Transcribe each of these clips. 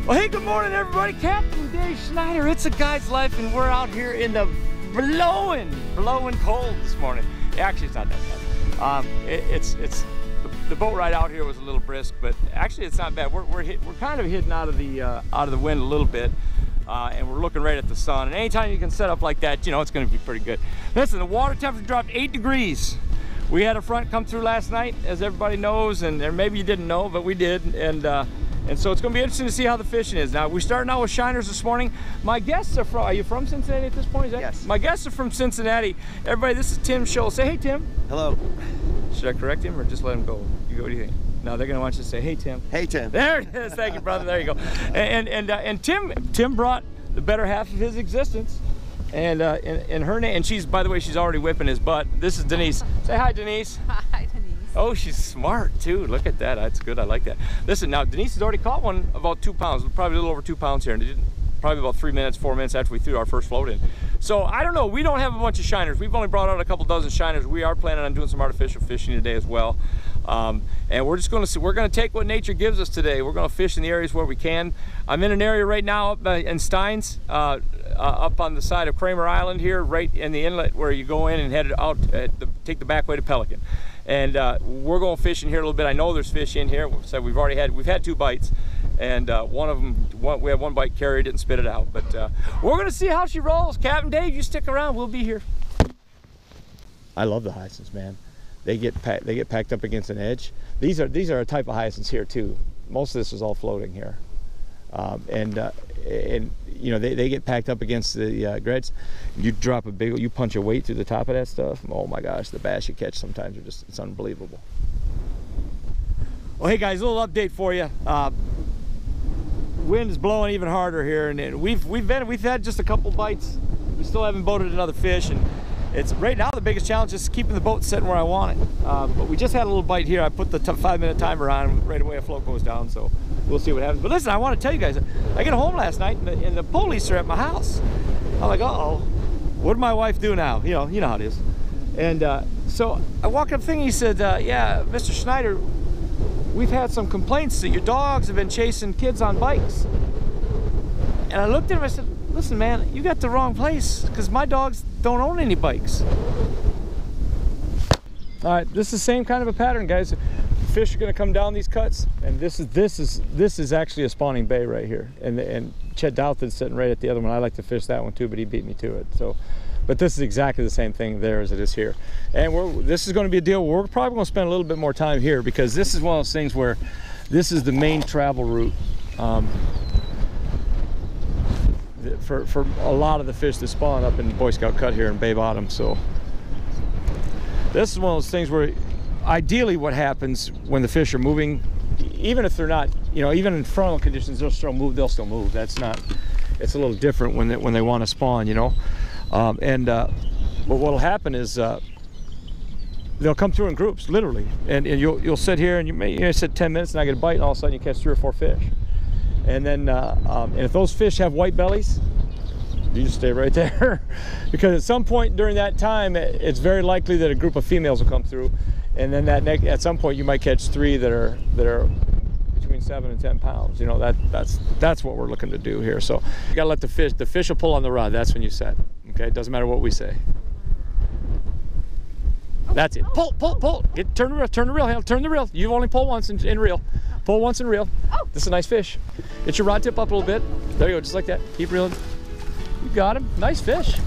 Well, hey, good morning, everybody. Captain Dave Schneider. It's a guy's life, and we're out here in the blowing cold this morning. Actually, it's not that bad. The boat ride out here was a little brisk, but actually, it's not bad. We're kind of hidden out of the wind a little bit, and we're looking right at the sun. And anytime you can set up like that, you know it's going to be pretty good. Listen, the water temperature dropped 8 degrees. We had a front come through last night, as everybody knows, and maybe you didn't know, but we did. And so it's going to be interesting to see how the fishing is. Now, we're starting out with shiners this morning. My guests are you from Cincinnati at this point? Yes. My guests are from Cincinnati. Everybody, this is Tim Scholl. Say hey, Tim. Hello. Should I correct him or just let him go? What do you think? No, they're going to want you to say hey, Tim. Hey, Tim. There it is. Thank you, brother. There you go. And Tim brought the better half of his existence. And her name, and she's, by the way, she's already whipping his butt. This is Denise. Say hi, Denise. Hi, Denise. Oh, she's smart too. Look at that. That's good. I like that. Listen, now Denise has already caught one about 2 pounds, probably a little over 2 pounds here, and it did probably about 4 minutes after we threw our first float in. So I don't know. We don't have a bunch of shiners. We've only brought out a couple dozen shiners. We are planning on doing some artificial fishing today as well. And we're just going to see. We're going to take what nature gives us today. We're going to fish in the areas where we can. I'm in an area right now up in Steins, up on the side of Kramer Island here, right in the inlet where you go in and head out, take the back way to Pelican. And we're going fishing here a little bit. I know there's fish in here. So we've had 2 bites, and one of them, we had 1 bite, carried it and spit it out. But we're going to see how she rolls. Captain Dave, you stick around. We'll be here. I love the hyacinths, man. They get packed up against an edge. These are a type of hyacinths here too. Most of this is all floating here, and you know they get packed up against the grids. You punch a weight through the top of that stuff. Oh my gosh, the bass you catch sometimes are it's unbelievable. Well, hey guys, a little update for you. Wind is blowing even harder here, and we've had just a couple bites. We still haven't boated another fish, and it's right now the biggest challenge is keeping the boat sitting where I want it. But we just had a little bite here. I put the 5-minute timer on, and right away a float goes down. So we'll see what happens. But listen, I want to tell you guys, I get home last night and the police are at my house. I'm like, uh-oh, what did my wife do now? You know how it is. And so I walk up thing. He said, yeah, Mr. Schneider, we've had some complaints that your dogs have been chasing kids on bikes. And I looked at him. I said, listen, man, you got the wrong place, because my dogs don't own any bikes. All right, this is the same kind of a pattern, guys. Fish are going to come down these cuts, and this is actually a spawning bay right here. And Chet Douthat's sitting right at the other one. I like to fish that one too, but he beat me to it. So, but this is exactly the same thing there as it is here. And this is going to be a deal. We're probably going to spend a little bit more time here, because this is one of those things where this is the main travel route. For a lot of the fish that spawn up in the Boy Scout Cut here in Bay Bottom. So this is one of those things where ideally what happens when the fish are moving, even if they're not, even in frontal conditions, they'll still move. That's not, it's a little different when they want to spawn, but what'll happen is they'll come through in groups, literally, and you'll sit here and you may sit 10 minutes and I get a bite, and all of a sudden you catch 3 or 4 fish. And then, and if those fish have white bellies, you just stay right there. Because at some point during that time, it's very likely that a group of females will come through. And then at some point, you might catch 3 that are between 7 and 10 pounds. That's what we're looking to do here. So you gotta let the fish will pull on the rod. That's when you set. Okay, it doesn't matter what we say. That's it. Pull. Turn the reel. Turn the reel. You only pull once in reel. Pull once and reel. Oh. This is a nice fish. Get your rod tip up a little bit. There you go, just like that. Keep reeling. You got him. Nice fish.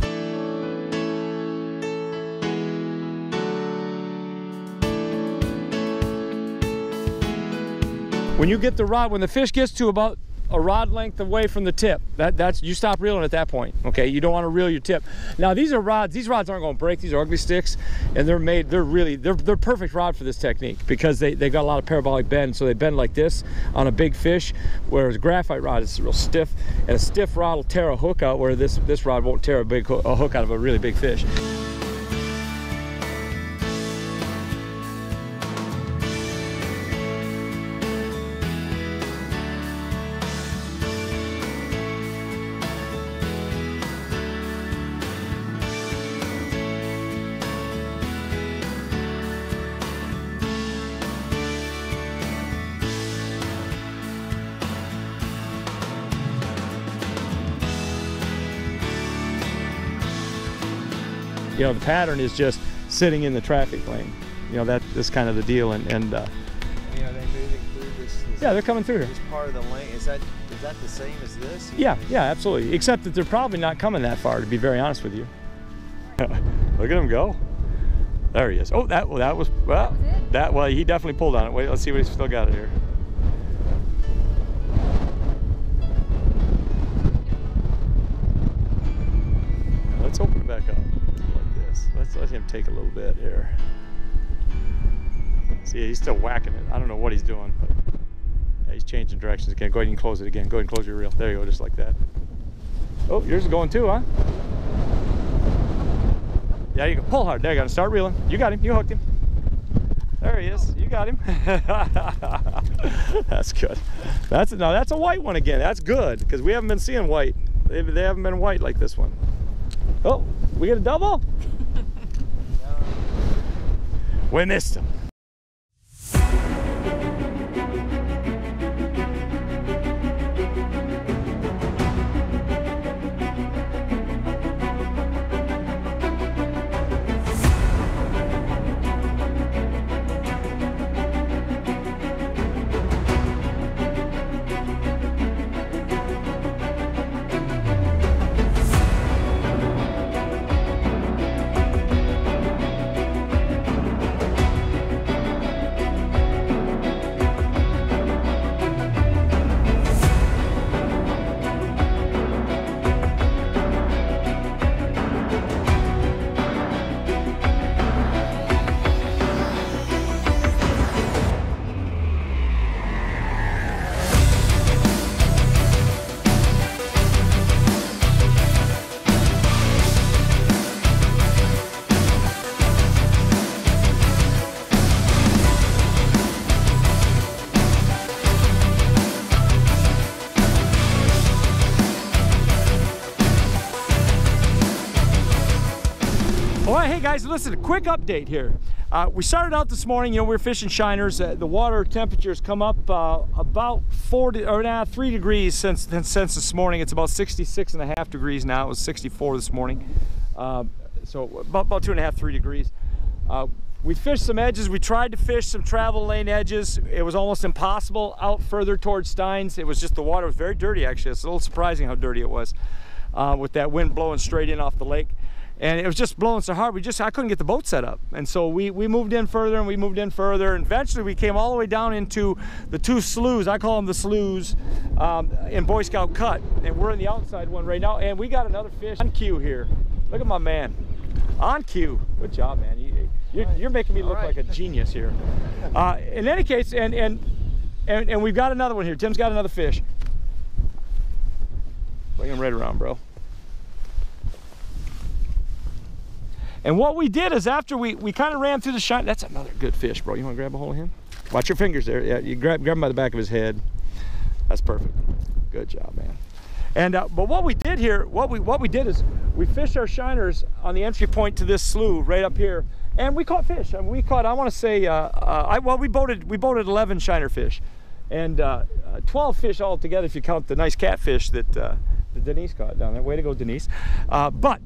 When you get the rod, when the fish gets to about a rod length away from the tip, that's you stop reeling at that point. Okay, you don't want to reel your tip. Now these are rods. These rods aren't going to break. These are ugly sticks, and they're perfect rod for this technique, because they got a lot of parabolic bend, so they bend like this on a big fish, whereas a graphite rod is real stiff, and a stiff rod will tear a hook out, where this rod won't tear a hook out of a really big fish. you know, the pattern is just sitting in the traffic lane. You know, that's kind of the deal. And I mean, are they moving through this? Yeah, they're coming through here. This part of the lane, is that the same as this? Yeah, absolutely. Except that they're probably not coming that far, to be very honest with you. Look at him go. There he is. Oh, that was well, he definitely pulled on it. Wait, let's see what he's still got it here. Let's open it back up like this. Let's let him take a little bit here. See, he's still whacking it. I don't know what he's doing, but yeah, he's changing directions again. Go ahead and close it again. Go ahead and close your reel. There you go, just like that. Oh, yours is going too, huh? Yeah, you can pull hard. There you go. Start reeling. You got him. You hooked him. There he is. You got him. That's good. That's a white one again. That's good because we haven't been seeing white. They haven't been white like this one. Oh, we get a double? We missed him. All right, hey guys, listen, a quick update here. We started out this morning, you know, we were fishing shiners. The water temperatures come up about 3 degrees since this morning. It's about 66.5 degrees now. It was 64 this morning. So about 2.5, 3 degrees. We fished some edges. We tried to fish some travel lane edges. It was almost impossible out further towards Steins. It was just, the water was very dirty actually. It's a little surprising how dirty it was with that wind blowing straight in off the lake. And it was just blowing so hard, I couldn't get the boat set up. And so we moved in further and we moved in further. And eventually we came all the way down into the 2 sloughs. I call them the sloughs in Boy Scout Cut. And we're in the outside one right now. And we got another fish on cue here. Look at my man. On cue. Good job, man. You're making me look like a genius here. In any case, and we've got another one here. Tim's got another fish. Bring him right around, bro. And what we did is after we kind of ran through the shine, that's another good fish, bro. You want to grab a hold of him? Watch your fingers there. Yeah, you grab him by the back of his head. That's perfect. Good job, man. And but what we did here, what we did is we fished our shiners on the entry point to this slough right up here, and we caught fish. I mean, we caught, I want to say, we boated 11 shiner fish, and 12 fish all together if you count the nice catfish that Denise caught down there. Way to go, Denise. But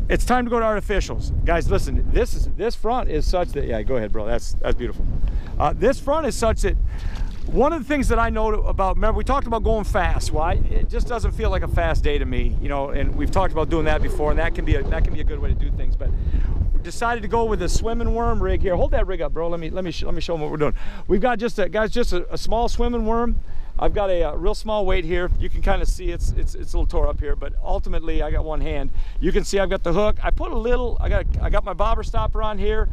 it's time to go to artificials. Guys, listen, this front is such that, yeah, go ahead, bro, that's beautiful. This front is such that, one of the things that I know about, remember we talked about going fast. Well, it just doesn't feel like a fast day to me, you know, and we've talked about doing that before, and that can be a good way to do things. But we decided to go with a swim and worm rig here. Hold that rig up, bro. Let me show them what we're doing. We've got just a small swim and worm. I've got a real small weight here. You can kind of see it's a little tore up here, but ultimately I got one hand. You can see I've got the hook. I put a little, I got my bobber stopper on here,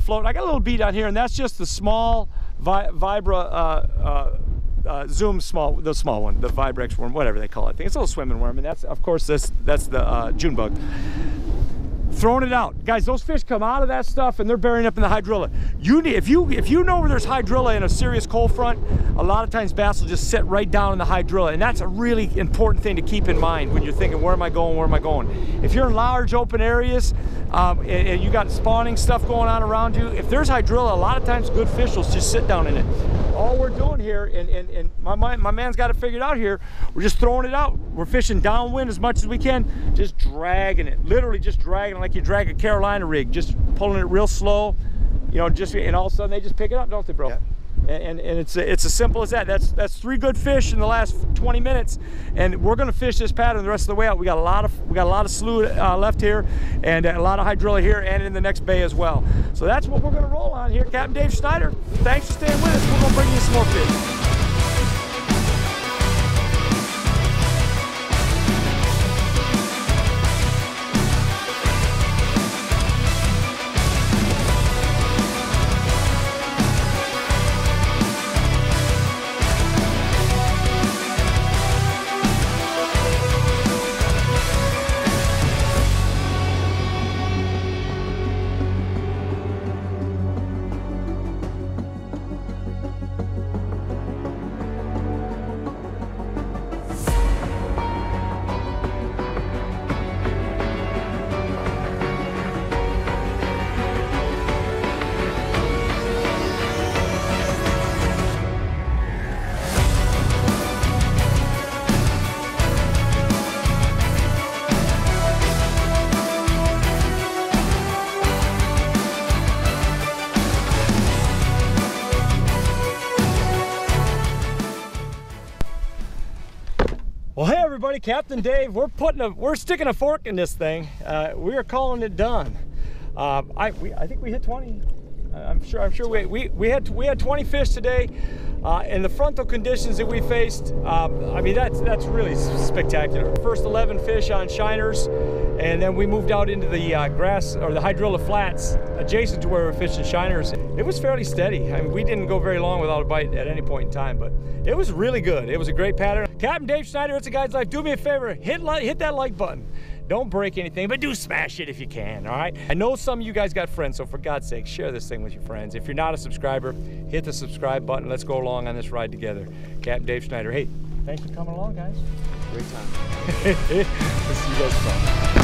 float. I got a little bead on here, and that's just the small Vibra Zoom the small one, the Vibrex worm, whatever they call it. I think it's a little swimming worm, and that's, of course, that's the June bug. Throwing it out, guys. Those fish come out of that stuff and they're burying up in the hydrilla. If you know where there's hydrilla in a serious cold front, a lot of times bass will just sit right down in the hydrilla, and that's a really important thing to keep in mind when you're thinking, where am I going, where am I going? If you're in large open areas and you got spawning stuff going on around you, if there's hydrilla, a lot of times good fish will just sit down in it. all we're doing here, and my man's got it figured out here, we're just throwing it out. We're fishing downwind as much as we can, just dragging it, literally just dragging it like you drag a Carolina rig, just pulling it real slow, you know, just, and all of a sudden they just pick it up, don't they, bro? Yeah. And it's as simple as that. That's 3 good fish in the last 20 minutes, and we're gonna fish this pattern the rest of the way out. We got a lot of slough left here, and a lot of hydrilla here, and in the next bay as well. So that's what we're gonna roll on here. Captain Dave Schneider, thanks for staying with us. We're gonna bring you some more fish. Well, hey everybody, Captain Dave. We're sticking a fork in this thing. We are calling it done. I think we hit 20. I'm sure we had 20 fish today. In the frontal conditions that we faced, I mean that's really spectacular. First 11 fish on shiners, and then we moved out into the grass or the hydrilla flats adjacent to where we're fishing shiners. It was fairly steady. I mean, we didn't go very long without a bite at any point in time, but it was really good. It was a great pattern. Captain Dave Schneider, It's a Guy's Life. Do me a favor, hit that like button. Don't break anything, but do smash it if you can, all right? I know some of you guys got friends, so for God's sake, share this thing with your friends. If you're not a subscriber, hit the subscribe button. Let's go along on this ride together. Captain Dave Schneider, hey, thanks for coming along, guys. Great time. We'll see you guys tomorrow.